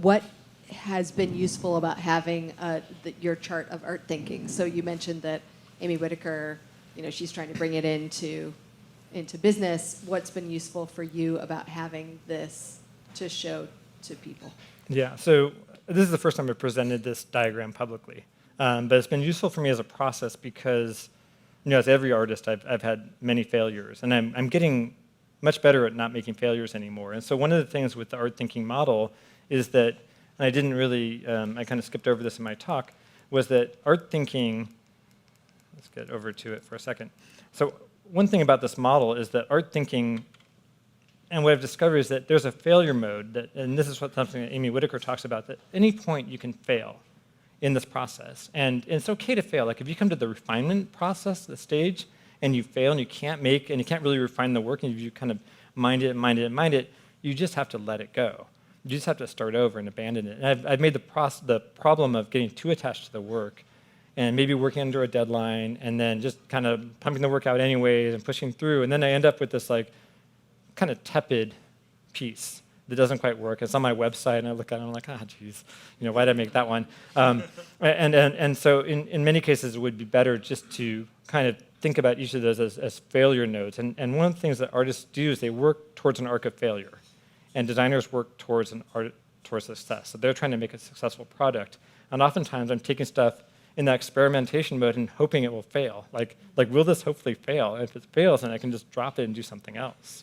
What has been useful about having your chart of art thinking? So you mentioned that Amy Whitaker, she's trying to bring it into business. What's been useful for you about having this to show to people? Yeah, so this is the first time I've presented this diagram publicly. But it's been useful for me as a process because, as every artist, I've had many failures. And I'm getting much better at not making failures anymore. And so one of the things with the art thinking model is that, and I didn't really, I kind of skipped over this in my talk, was that art thinking, let's get over to it for a second. So one thing about this model is that art thinking, and what I've discovered is that there's a failure mode, and this is something that Amy Whitaker talks about, that at any point you can fail in this process. And it's okay to fail. Like if you come to the refinement process, the stage, and you fail and you can't really refine the work, and you kind of mind it, you just have to let it go. You just have to start over and abandon it. And I've made the problem of getting too attached to the work and maybe working under a deadline and then just kind of pumping the work out anyways and pushing through. And then I end up with this like kind of tepid piece that doesn't quite work. It's on my website, and I look at it and I'm like, geez, why did I make that one? And so in many cases, it would be better just to kind of think about each of those as failure nodes. And one of the things that artists do is they work towards an arc of failure, and designers work towards success. So they're trying to make a successful product. And oftentimes, I'm taking stuff in that experimentation mode and hoping it will fail. Like will this hopefully fail? And if it fails, then I can just drop it and do something else.